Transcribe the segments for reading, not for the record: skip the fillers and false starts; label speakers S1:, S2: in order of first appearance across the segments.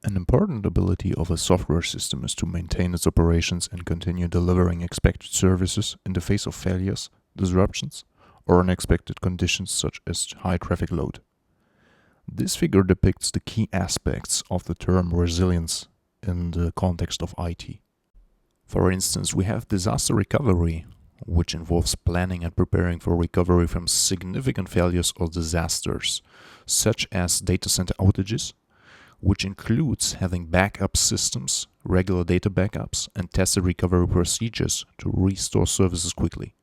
S1: An important ability of a software system is to maintain its operations and continue delivering expected services in the face of failures, disruptions, or unexpected conditions such as high traffic load. This figure depicts the key aspects of the term resilience in the context of IT. For instance, we have disaster recovery, which involves planning and preparing for recovery from significant failures or disasters, such as data center outages, which includes having backup systems, regular data backups, and tested recovery procedures to restore services quickly.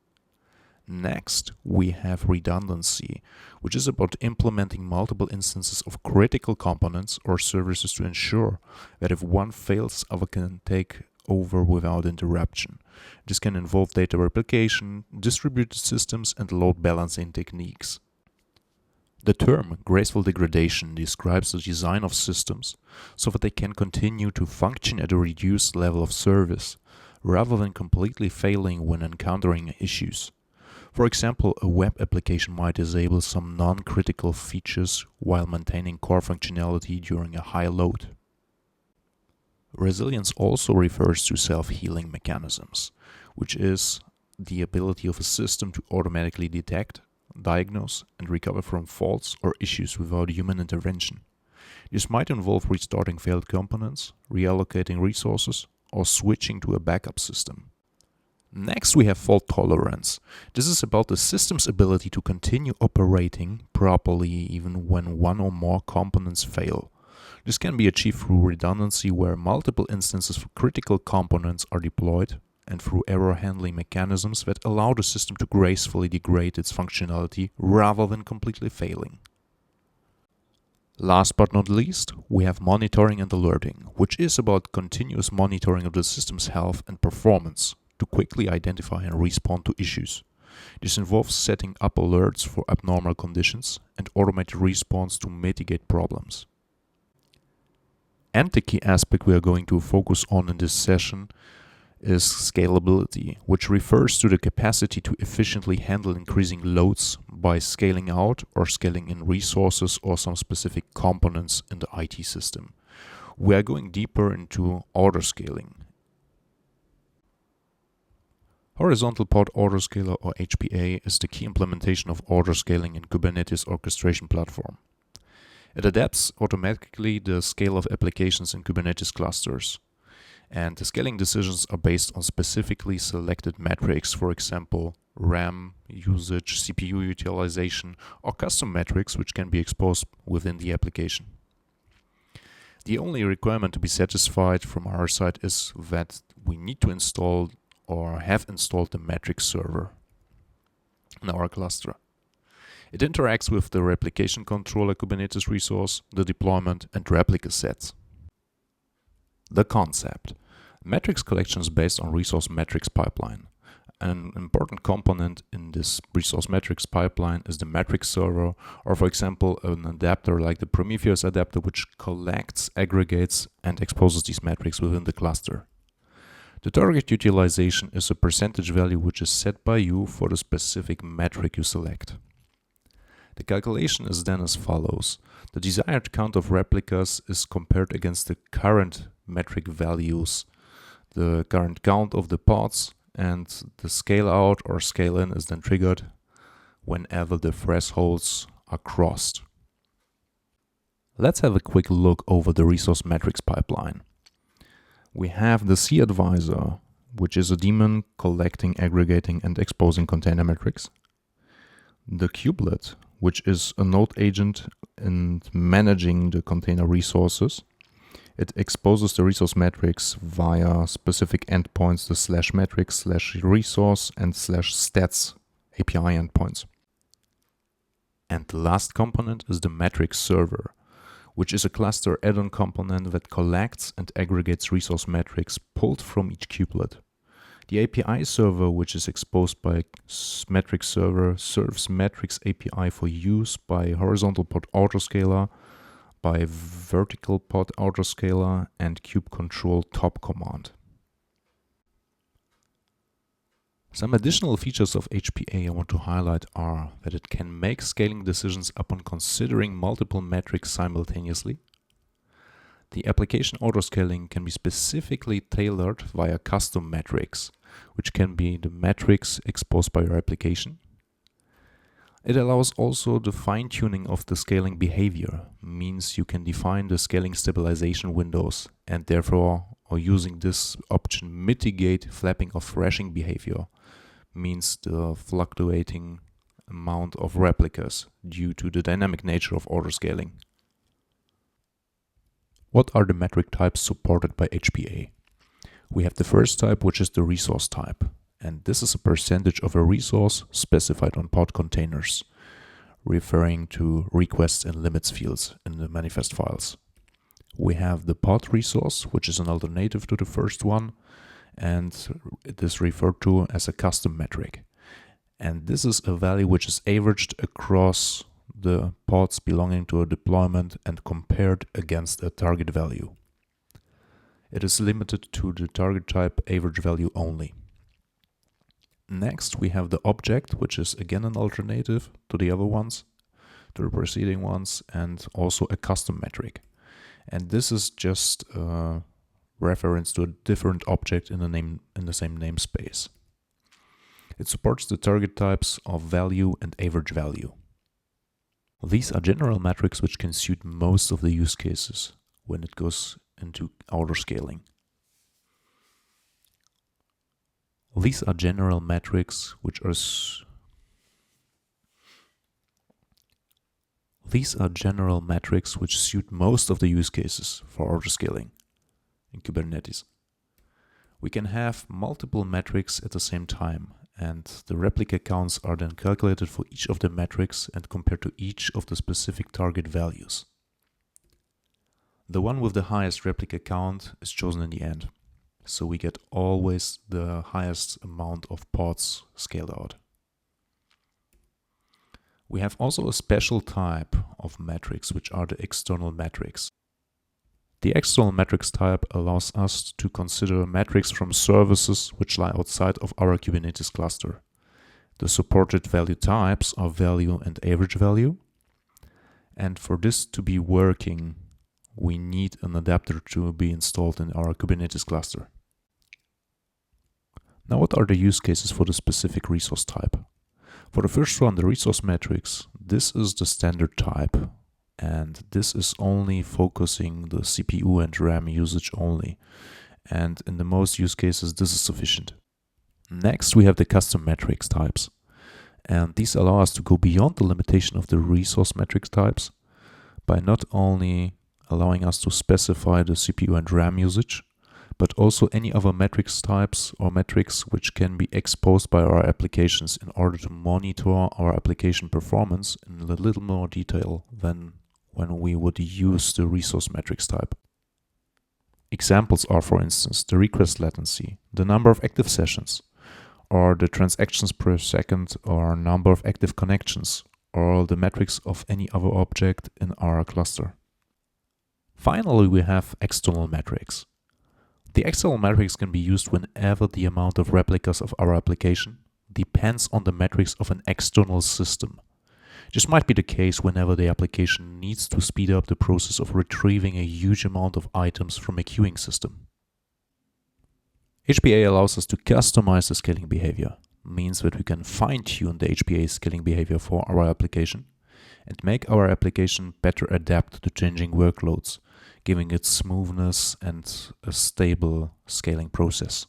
S1: Next, we have redundancy, which is about implementing multiple instances of critical components or services to ensure that if one fails, other can take over without interruption. This can involve data replication, distributed systems, and load balancing techniques. The term graceful degradation describes the design of systems so that they can continue to function at a reduced level of service, rather than completely failing when encountering issues. For example, a web application might disable some non-critical features while maintaining core functionality during a high load. Resilience also refers to self-healing mechanisms, which is the ability of a system to automatically detect, diagnose, and recover from faults or issues without human intervention. This might involve restarting failed components, reallocating resources, or switching to a backup system. Next, we have fault tolerance. This is about the system's ability to continue operating properly even when one or more components fail. This can be achieved through redundancy, where multiple instances for critical components are deployed, and through error handling mechanisms that allow the system to gracefully degrade its functionality rather than completely failing. Last but not least, we have monitoring and alerting, which is about continuous monitoring of the system's health and performance to quickly identify and respond to issues. This involves setting up alerts for abnormal conditions and automated response to mitigate problems. And the key aspect we are going to focus on in this session is scalability, which refers to the capacity to efficiently handle increasing loads by scaling out or scaling in resources or some specific components in the IT system. We are going deeper into autoscaling. Horizontal Pod Autoscaler, or HPA, is the key implementation of autoscaling in Kubernetes orchestration platform. It adapts automatically the scale of applications in Kubernetes clusters, and the scaling decisions are based on specifically selected metrics, for example, RAM usage, CPU utilization, or custom metrics which can be exposed within the application. The only requirement to be satisfied from our side is that we need to install or have installed the metric server in our cluster. It interacts with the replication controller Kubernetes resource, the deployment, and replica sets. The concept. Metrics collection is based on resource metrics pipeline. An important component in this resource metrics pipeline is the metric server, or for example, an adapter like the Prometheus adapter, which collects, aggregates, and exposes these metrics within the cluster. The target utilization is a percentage value which is set by you for the specific metric you select. The calculation is then as follows. The desired count of replicas is compared against the current metric values, the current count of the pods, and the scale out or scale in is then triggered whenever the thresholds are crossed. Let's have a quick look over the resource metrics pipeline. We have the C-Advisor, which is a daemon collecting, aggregating, and exposing container metrics. The kubelet, which is a node agent in managing the container resources. It exposes the resource metrics via specific endpoints, the /metrics, /resource, and /stats API endpoints. And the last component is the metric server, which is a cluster add-on component that collects and aggregates resource metrics pulled from each kubelet. The API server, which is exposed by metric server, serves metrics API for use by horizontal Pod Autoscaler, by vertical Pod Autoscaler, and kube control top command. Some additional features of HPA I want to highlight are that it can make scaling decisions upon considering multiple metrics simultaneously, The application autoscaling can be specifically tailored via custom metrics, which can be the metrics exposed by your application. It allows also the fine-tuning of the scaling behavior, means you can define the scaling stabilization windows and therefore, or using this option, mitigate flapping or thrashing behavior, means the fluctuating amount of replicas due to the dynamic nature of autoscaling. What are the metric types supported by HPA? We have the first type, which is the resource type, and this is a percentage of a resource specified on pod containers, referring to requests and limits fields in the manifest files. We have the pod resource, which is an alternative to the first one, and it is referred to as a custom metric. And this is a value which is averaged across the pods belonging to a deployment and compared against a target value. It is limited to the target type average value only. Next, we have the object, which is again an alternative to the other ones, to the preceding ones, and also a custom metric. And this is just a reference to a different object in the same namespace. It supports the target types of value and average value. These are general metrics which can suit most of the use cases when it goes into autoscaling. These are general metrics which suit most of the use cases for autoscaling in Kubernetes. We can have multiple metrics at the same time, and the replica counts are then calculated for each of the metrics and compared to each of the specific target values. The one with the highest replica count is chosen in the end, so we get always the highest amount of pods scaled out. We have also a special type of metrics, which are the external metrics. The external metrics type allows us to consider metrics from services which lie outside of our Kubernetes cluster. The supported value types are value and average value. And for this to be working, we need an adapter to be installed in our Kubernetes cluster. Now, what are the use cases for the specific resource type? For the first one, the resource metrics, this is the standard type. And this is only focusing the CPU and RAM usage only. And in the most use cases, this is sufficient. Next, we have the custom metrics types. And these allow us to go beyond the limitation of the resource metrics types by not only allowing us to specify the CPU and RAM usage, but also any other metrics types or metrics which can be exposed by our applications in order to monitor our application performance in a little more detail than when we would use the resource metrics type. Examples are, for instance, the request latency, the number of active sessions, or the transactions per second, or number of active connections, or the metrics of any other object in our cluster. Finally, we have external metrics. The external metrics can be used whenever the amount of replicas of our application depends on the metrics of an external system. This might be the case whenever the application needs to speed up the process of retrieving a huge amount of items from a queuing system. HPA allows us to customize the scaling behavior, means that we can fine-tune the HPA scaling behavior for our application and make our application better adapt to changing workloads, giving it smoothness and a stable scaling process.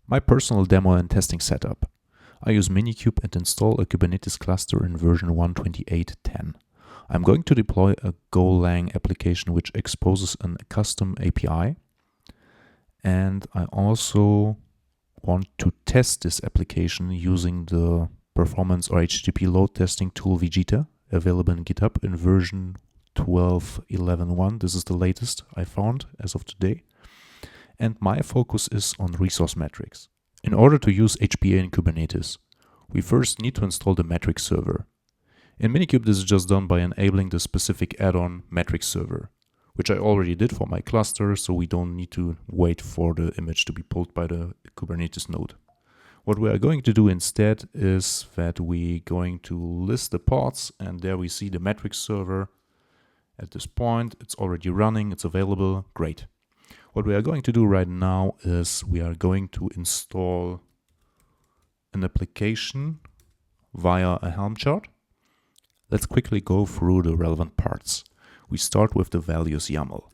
S1: My personal demo and testing setup. I use Minikube and install a Kubernetes cluster in version 1.28.10. I'm going to deploy a Golang application which exposes a custom API. And I also want to test this application using the performance or HTTP load testing tool Vegeta, available in GitHub in version 12.11.1. This is the latest I found as of today. And my focus is on resource metrics. In order to use HPA in Kubernetes, we first need to install the metrics server. In Minikube, this is just done by enabling the specific add-on metrics server, which I already did for my cluster, so we don't need to wait for the image to be pulled by the Kubernetes node. What we are going to do instead is that we're going to list the pods, and there we see the metrics server, At this point, it's already running, it's available, great. What we are going to do right now is we are going to install an application via a Helm chart. Let's quickly go through the relevant parts. We start with the values YAML,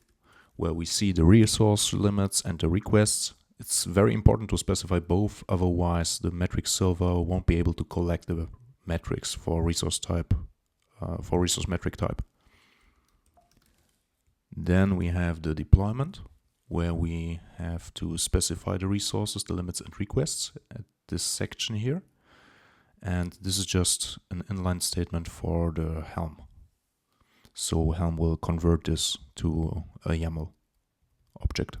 S1: where we see the resource limits and the requests. It's very important to specify both, otherwise the metrics server won't be able to collect the metrics for resource type, for resource metric type. Then we have the deployment, where we have to specify the resources, the limits and requests at this section here. And this is just an inline statement for the Helm. So Helm will convert this to a YAML object.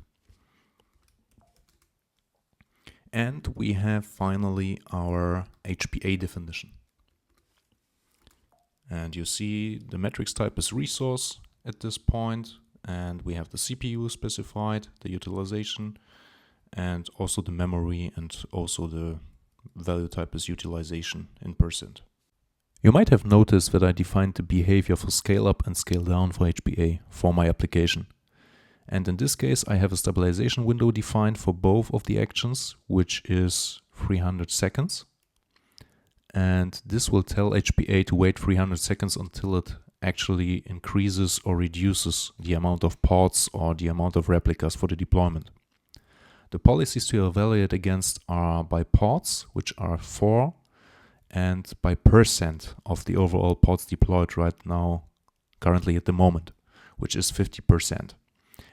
S1: And we have finally our HPA definition. And you see the metrics type is resource at this point, and we have the CPU specified, the utilization, and also the memory, and also the value type is utilization in %. You might have noticed that I defined the behavior for scale up and scale down for HPA for my application. And in this case, I have a stabilization window defined for both of the actions, which is 300 seconds. And this will tell HPA to wait 300 seconds until it actually increases or reduces the amount of pods or the amount of replicas for the deployment. The policies to evaluate against are by pods, which are 4, and by % of the overall pods deployed right now, currently at the moment, which is 50%.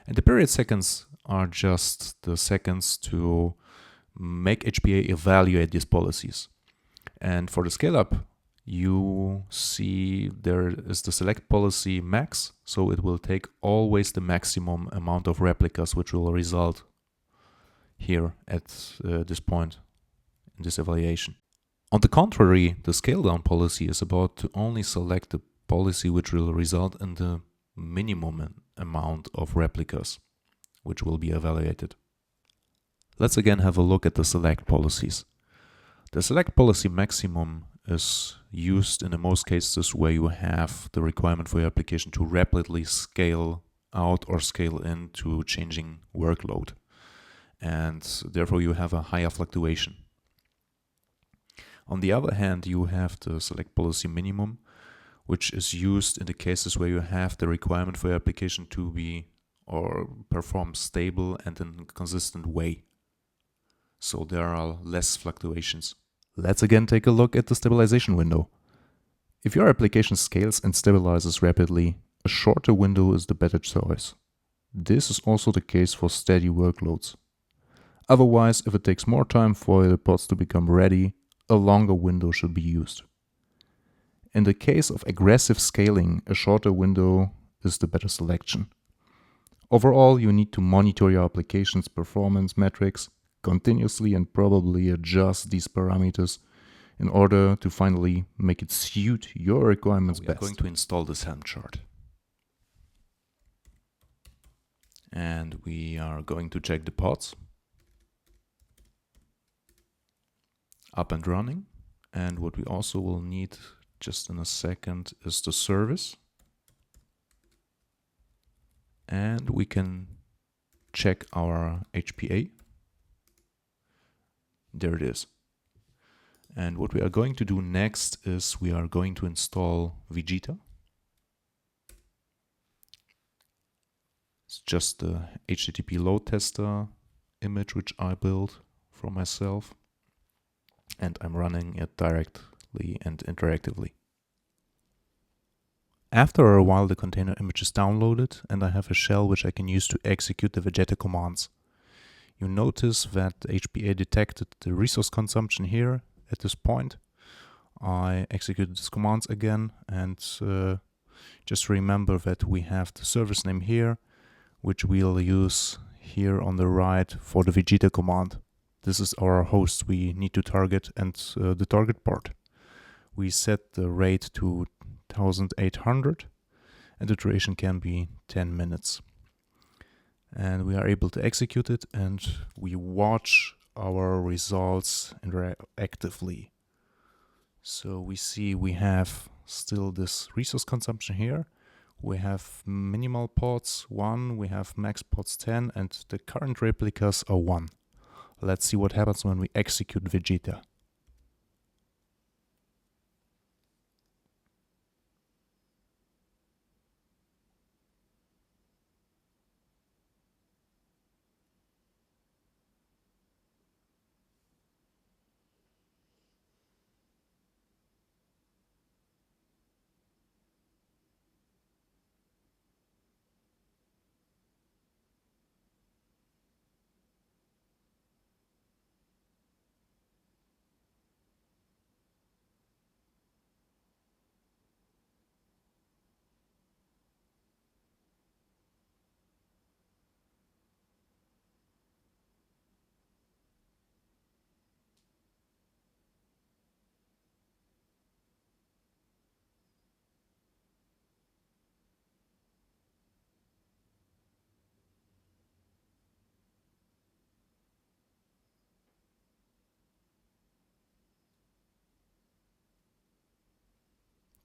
S1: And the period seconds are just the seconds to make HPA evaluate these policies. And for the scale up, you see there is the select policy max, so it will take always the maximum amount of replicas, which will result here at this point in this evaluation. On the contrary, the scale down policy is about to only select the policy which will result in the minimum amount of replicas which will be evaluated. Let's again have a look at the select policies. The select policy maximum is used in the most cases where you have the requirement for your application to rapidly scale out or scale into changing workload, and therefore you have a higher fluctuation. On the other hand, you have the select policy minimum, which is used in the cases where you have the requirement for your application to be or perform stable and in a consistent way. So there are less fluctuations. Let's again take a look at the stabilization window. If your application scales and stabilizes rapidly, a shorter window is the better choice. This is also the case for steady workloads. Otherwise, if it takes more time for the pods to become ready, a longer window should be used. In the case of aggressive scaling, a shorter window is the better selection. Overall, you need to monitor your application's performance metrics continuously and probably adjust these parameters in order to finally make it suit your requirements best. We are going to install this Helm chart. And we are going to check the pods. Up and running. And what we also will need just in a second is the service. And we can check our HPA. There it is. And what we are going to do next is we are going to install Vegeta. It's just the HTTP load tester image which I built for myself. And I'm running it directly and interactively. After a while, the container image is downloaded and I have a shell which I can use to execute the Vegeta commands. You notice that the HPA detected the resource consumption here at this point. I executed these commands again, and just remember that we have the service name here, which we'll use here on the right for the Vegeta command. This is our host we need to target and the target port. We set the rate to 1800 and the duration can be 10 minutes. And we are able to execute it and we watch our results interactively. So we see we have still this resource consumption here, we have minimal pods 1, we have max pods 10, and the current replicas are 1. Let's see what happens when we execute Vegeta.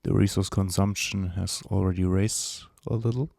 S1: The resource consumption has already raised a little.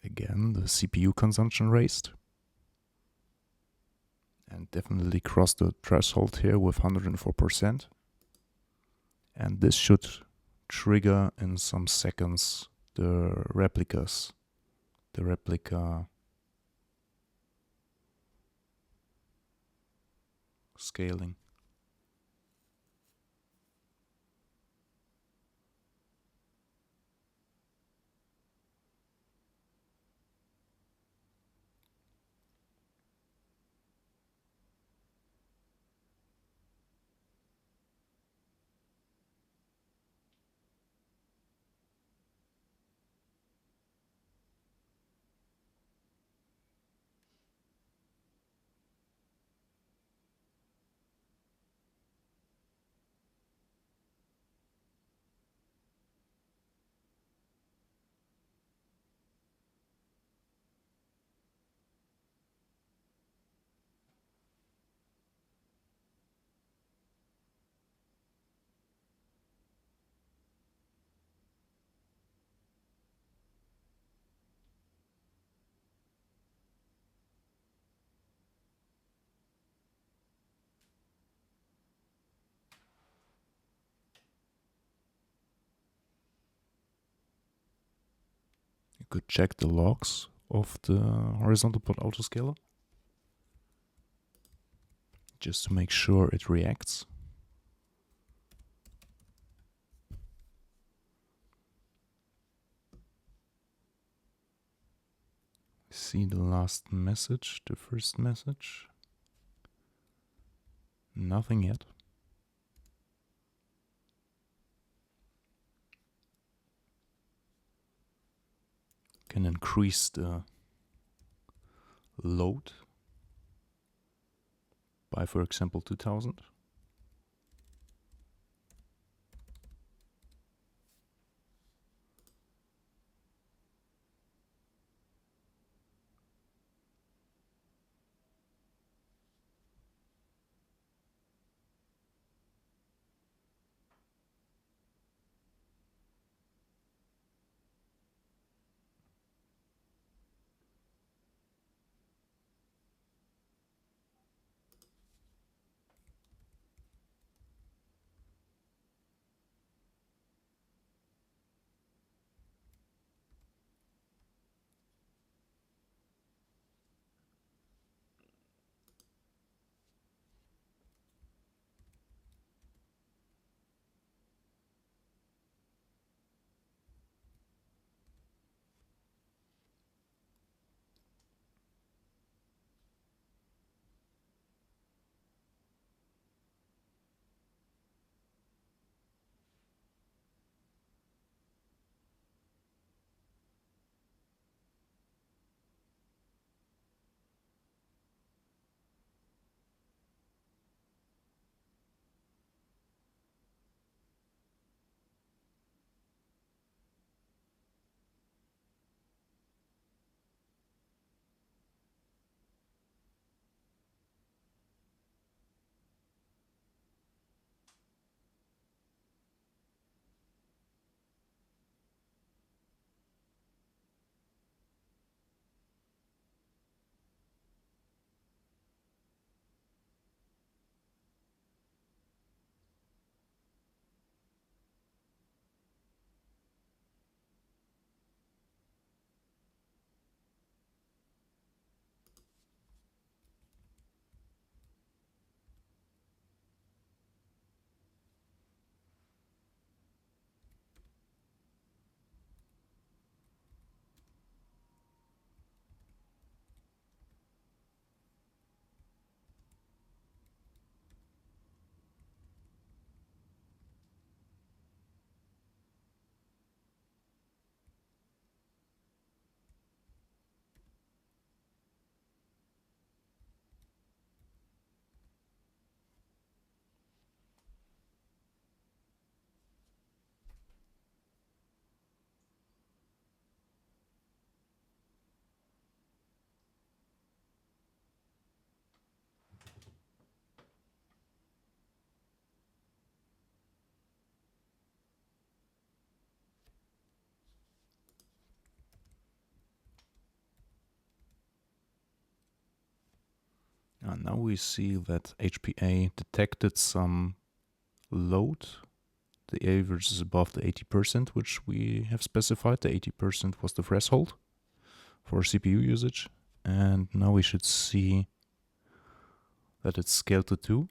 S1: Again, the CPU consumption raised and definitely crossed the threshold here with 104%. And this should trigger in some seconds the replicas, the replica scaling. You could check the logs of the horizontal pod autoscaler just to make sure it reacts. See the last message, the first message. Nothing yet. Can increase the load by, for example, 2000. And now we see that HPA detected some load. The average is above the 80%, which we have specified. The 80% was the threshold for CPU usage. And now we should see that it's scaled to 2.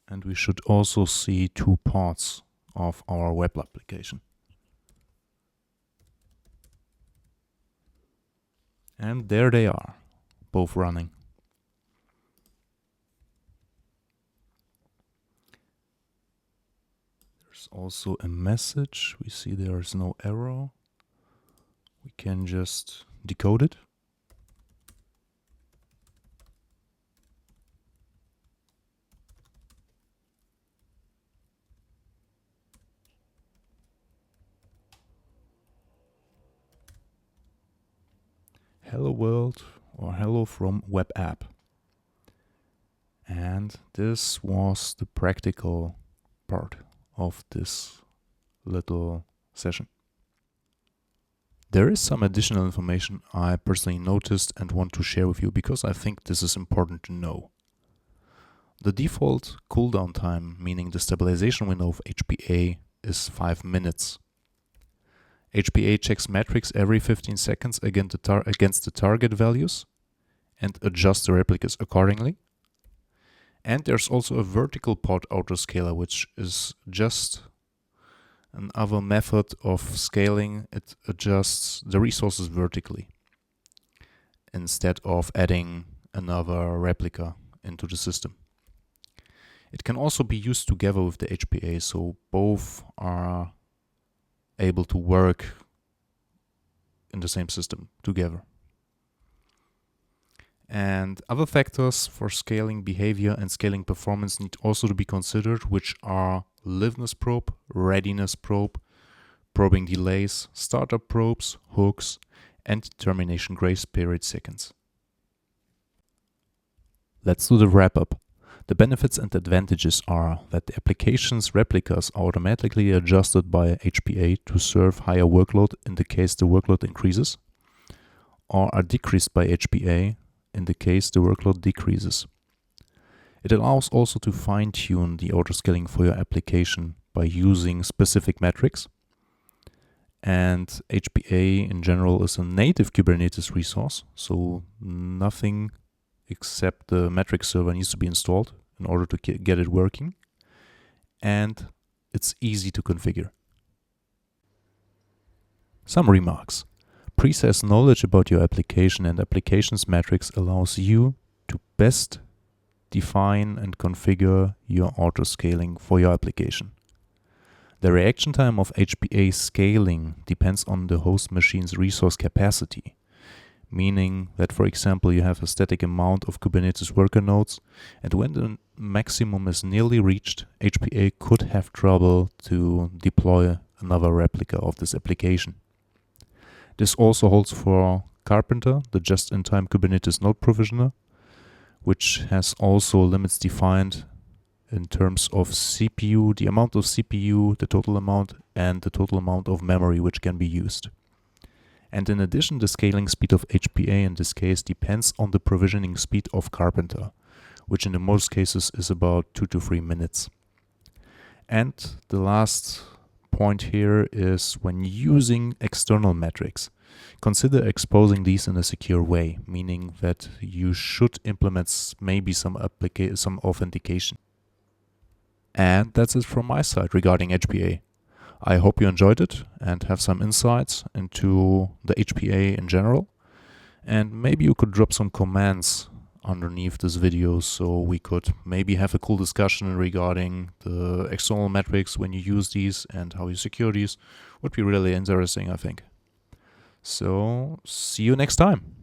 S1: And we should also see 2 parts of our web application. And there they are, both running. There's also a message. We see there is no error. We can just decode it. Hello world, or hello from web app. And this was the practical part of this little session. There is some additional information I personally noticed and want to share with you because I think this is important to know. The default cooldown time, meaning the stabilization window of HPA, is 5 minutes. HPA checks metrics every 15 seconds against the target values and adjusts the replicas accordingly. And there's also a vertical pod autoscaler, which is just another method of scaling. It adjusts the resources vertically instead of adding another replica into the system. It can also be used together with the HPA, so both are able to work in the same system together. And other factors for scaling behavior and scaling performance need also to be considered, which are liveness probe, readiness probe, probing delays, startup probes, hooks, and termination grace period seconds. Let's do the wrap up. The benefits and advantages are that the application's replicas are automatically adjusted by HPA to serve higher workload in the case the workload increases, or are decreased by HPA in the case the workload decreases. It allows also to fine-tune the autoscaling for your application by using specific metrics. And HPA in general is a native Kubernetes resource, so nothing except the metric server needs to be installed in order to get it working. And it's easy to configure. Some remarks. Precise knowledge about your application and application's metrics allows you to best define and configure your autoscaling for your application. The reaction time of HPA scaling depends on the host machine's resource capacity, meaning that, for example, you have a static amount of Kubernetes worker nodes, and when the maximum is nearly reached, HPA could have trouble to deploy another replica of this application. This also holds for Carpenter, the just-in-time Kubernetes node provisioner, which has also limits defined in terms of CPU, the amount of CPU, the total amount, and the total amount of memory which can be used. And in addition, the scaling speed of HPA in this case depends on the provisioning speed of Carpenter, which in most cases is about 2 to 3 minutes. And the last point here is when using external metrics, consider exposing these in a secure way, meaning that you should implement maybe some authentication. And that's it from my side regarding HPA. I hope you enjoyed it and have some insights into the HPA in general. And maybe you could drop some comments underneath this video so we could maybe have a cool discussion regarding the external metrics when you use these and how you secure these. Would be really interesting, I think. So, see you next time.